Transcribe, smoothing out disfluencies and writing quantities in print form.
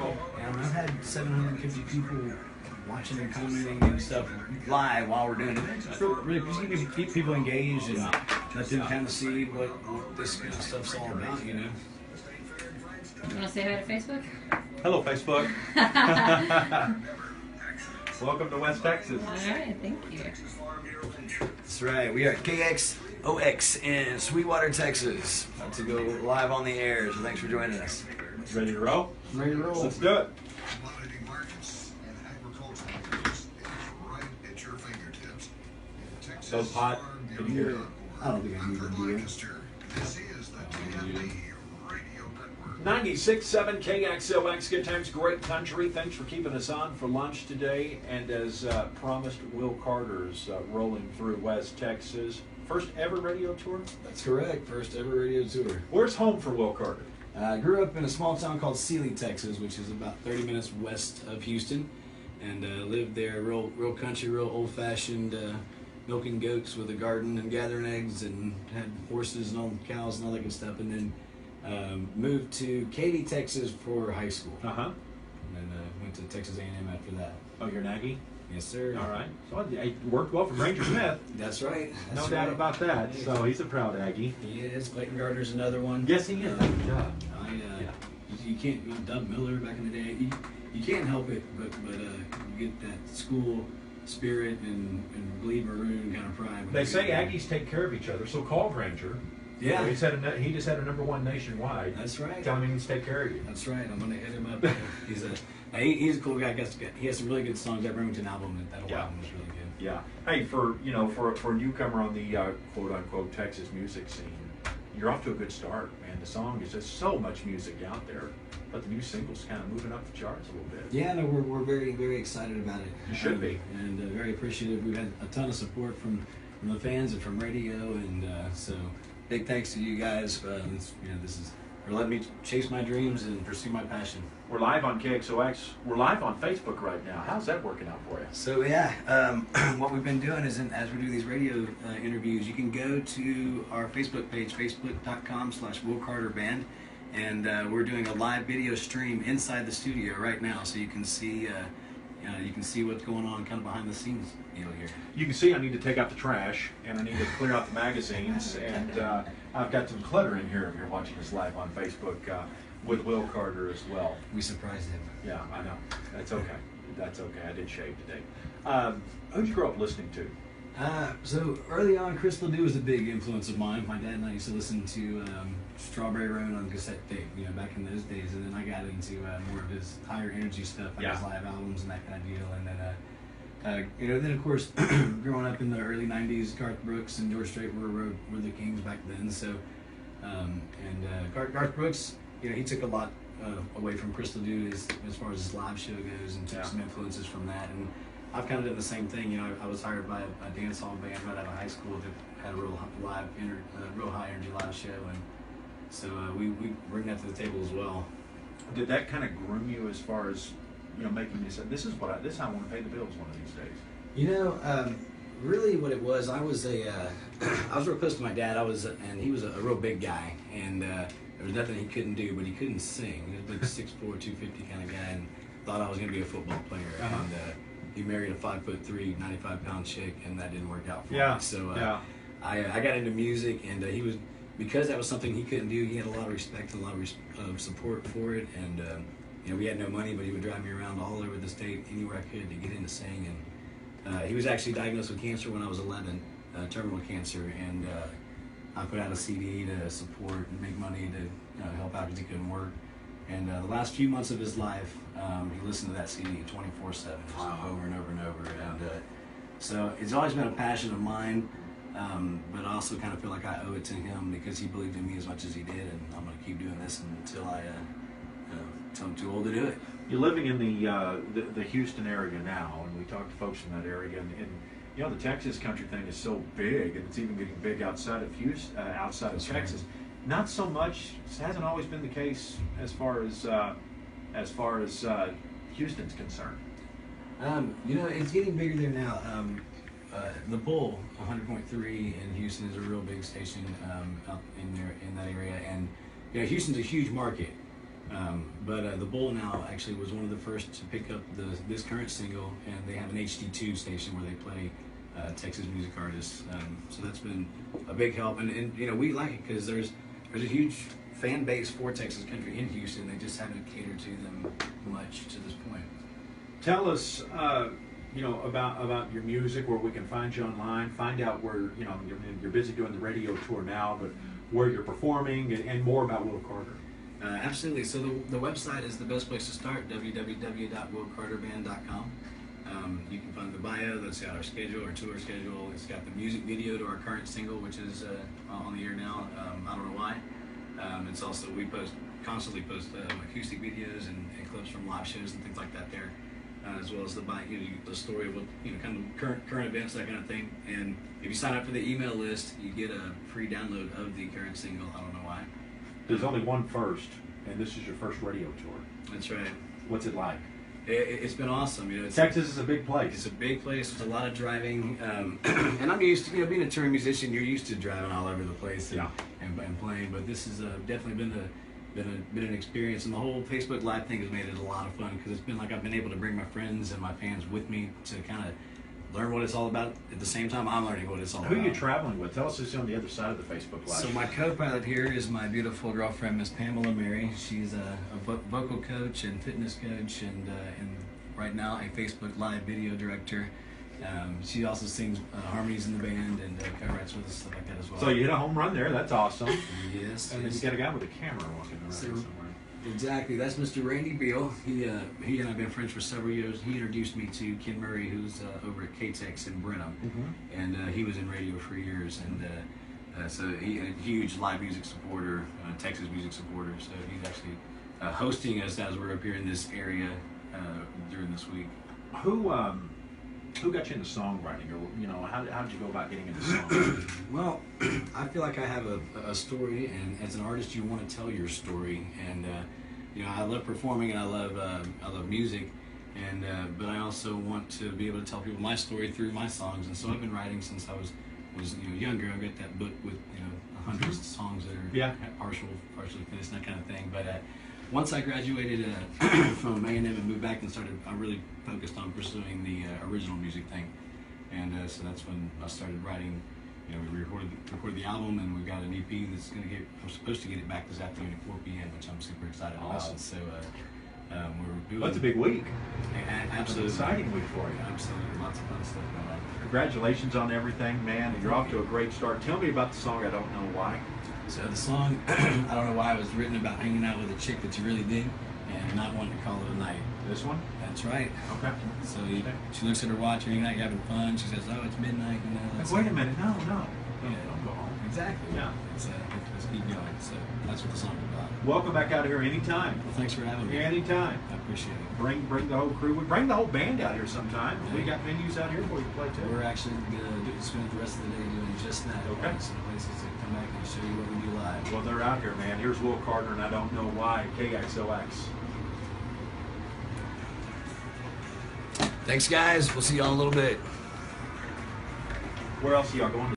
Cool. And I've had 750 people watching and commenting and stuff live while we're doing it. Really, just keep people engaged and let them kind of see what this kind of stuff's all about, you know. You want to say hi to Facebook? Hello, Facebook. Welcome to West Texas. All right, thank you. That's right. We are at KXOX in Sweetwater, Texas. About to go live on the air, so thanks for joining us. Ready to roll? Ready to roll. Let's do it. So hot. Can you hear it? I don't think I need to do it. 96.7 KXOX, good times, great country. Thanks for keeping us on for lunch today. And as promised, Will Carter's rolling through West Texas. First ever radio tour? That's correct. First ever radio tour. Where's home for Will Carter? I grew up in a small town called Sealy, Texas, which is about 30 minutes west of Houston. And lived there, real country, real old-fashioned, milking goats with a garden and gathering eggs, and had horses and all cows and all that good stuff. And then moved to Katy, Texas for high school. Uh-huh. And then went to Texas A&M after that. Oh, you're an Aggie? Yes, sir. All right. So it worked well for Ranger Smith. That's right. No doubt about that. So he's a proud Aggie. He is. Clayton Gardner's another one. Yes, he is. Good job. You can't, Doug Miller back in the day, you can't help it, but you get that school spirit and bleed maroon kind of pride. They say Aggies take care of each other, so call Granger. Yeah. He just had a #1 nationwide. That's right. Tell him he needs to take care of you. That's right. I'm going to hit him up. He's a cool guy. He has some really good songs. That Remington album, that whole album was really good. Yeah. Hey, for a newcomer on the quote unquote Texas music scene, you're off to a good start, man. The song is just so much music out there, but the new single's kind of moving up the charts a little bit. Yeah, no, we're very, very excited about it. You should be. And very appreciative. We've had a ton of support from the fans and from radio, and so big thanks to you guys. This is for letting me chase my dreams and pursue my passion. We're live on KXOX. We're live on Facebook right now. How's that working out for you? So yeah, what we've been doing is as we do these radio interviews, you can go to our Facebook page, facebook.com/Will Carter Band, and we're doing a live video stream inside the studio right now, so you can see what's going on kind of behind the scenes deal here. You can see I need to take out the trash, and I need to clear out the magazines, and I've got some clutter in here if you're watching us live on Facebook with Will Carter as well. We surprised him. Yeah, I know. That's okay. That's okay. I did shave today. Who'd you grow up listening to? So early on, Crystal Dew was a big influence of mine. My dad and I used to listen to Strawberry Road on cassette tape, back in those days. And then I got into more of his higher energy stuff, like his live albums and that kind of deal. And then, then of course, growing up in the early '90s, Garth Brooks and George Strait were the kings back then. So, Garth Brooks, he took a lot away from Crystal Dew as far as his live show goes, and took some influences from that. And I've kind of done the same thing. I was hired by a dance hall band right out of high school that had a real high energy live show, and so we bring that to the table as well. Did that kind of groom you as far as making you say, this is how I want to pay the bills one of these days? Really, what it was, I was real close to my dad. And he was a real big guy, and there was nothing he couldn't do, but he couldn't sing. He was like 6'4", 250 kind of guy, and thought I was going to be a football player. Uh-huh. And he married a 5'3", 95-pound chick, and that didn't work out for me. So I got into music, and because that was something he couldn't do, he had a lot of respect and a lot of support for it. And we had no money, but he would drive me around all over the state, anywhere I could, to get into singing. He was actually diagnosed with cancer when I was 11, terminal cancer, and I put out a CD to support and make money to help out because he couldn't work. And the last few months of his life, he listened to that CD 24/7, over and over and over. And so it's always been a passion of mine, but I also kind of feel like I owe it to him because he believed in me as much as he did, and I'm going to keep doing this until I'm too old to do it. You're living in the Houston area now, and we talk to folks from that area, and the Texas country thing is so big, and it's even getting big outside of Houston, outside of Texas. Right. Not so much. It hasn't always been the case as far as Houston's concerned. It's getting bigger there now. The Bull 100.3 in Houston is a real big station out in that area, and Houston's a huge market. But the Bull Now actually was one of the first to pick up this current single, and they have an HD2 station where they play Texas music artists. So that's been a big help, and you know, we like it because there's a huge fan base for Texas country in Houston. They just haven't catered to them much to this point. Tell us, you know, about your music, where we can find you online, find out where, you know, you're busy doing the radio tour now, but where you're performing, and more about Will Carter. Absolutely. So the website is the best place to start, www.willcarterband.com. You can find the bio that's got our schedule, our tour schedule. It's got the music video to our current single, which is on the air now. I Don't Know Why. It's also, we constantly post acoustic videos and clips from live shows and things like that there, as well as the story of what, you know, kind of current events, that kind of thing. And if you sign up for the email list, you get a free download of the current single, I Don't Know Why. There's only one first, and this is your first radio tour. That's right. What's it like? It's been awesome. You know, Texas is a big place. It's a big place. There's a lot of driving, and I'm used to, you know, being a touring musician. You're used to driving all over the place and playing. But this has definitely been an experience, and the whole Facebook Live thing has made it a lot of fun because it's been like I've been able to bring my friends and my fans with me to kind of learn what it's all about. At the same time, I'm learning what it's all about. Who are you traveling with? Tell us who's on the other side of the Facebook Live. So my co-pilot here is my beautiful girlfriend, Miss Pamela Mary. She's a vocal coach and fitness coach, and right now a Facebook Live video director. She also sings harmonies in the band and co-writes with us, stuff like that as well. So you hit a home run there. That's awesome. Yes. And then you got a guy with a camera walking around somewhere. Exactly. That's Mr. Randy Beal. He and I have been friends for several years. He introduced me to Ken Murray, who's over at KXOX in Brenham, and he was in radio for years. And so he's a huge live music supporter, Texas music supporter. So he's actually hosting us as we're up here in this area during this week. Who got you into songwriting, or, you know, how did you go about getting into songwriting? Well, I feel like I have a story, and as an artist, you want to tell your story. And you know, I love performing, and I love music, and but I also want to be able to tell people my story through my songs. And so I've been writing since I was you know, younger. I've got that book with, you know, hundreds of songs that are partially finished, that kind of thing. But once I graduated from A&M and moved back and I really focused on pursuing the original music thing, and so that's when I started writing. You know, we recorded the album, and we've got an EP that's going to get. I'm supposed to get it back this afternoon at 4 p.m., which I'm super excited about. So we're doing. That's a big week. Absolutely, It's an exciting week for you. Absolutely, lots of fun stuff going on. Congratulations on everything, man. You're off to a great start. Tell me about the song I Don't Know Why. So the song, I Don't Know Why, was written about hanging out with a chick that you really dig and not wanting to call it a night. This one? That's right. Okay. So she looks at her watch, you're not having fun. She says, "Oh, it's midnight." You know, Wait a minute. No. Yeah. Don't go home. Exactly. Yeah. Let's keep going. So that's what the song's about. Welcome back out here anytime. Well, thanks for having me. Anytime. I appreciate it. Bring the whole crew. Bring the whole band out here sometime. Yeah. We got venues out here for you to play too. We're actually going to spend the rest of the day doing just that. Okay. Some places to come back and show you what we do live. Well, they're out here, man. Here's Will Carter, and I Don't Know Why. KXOX. Thanks, guys. We'll see y'all in a little bit. Where else are y'all going?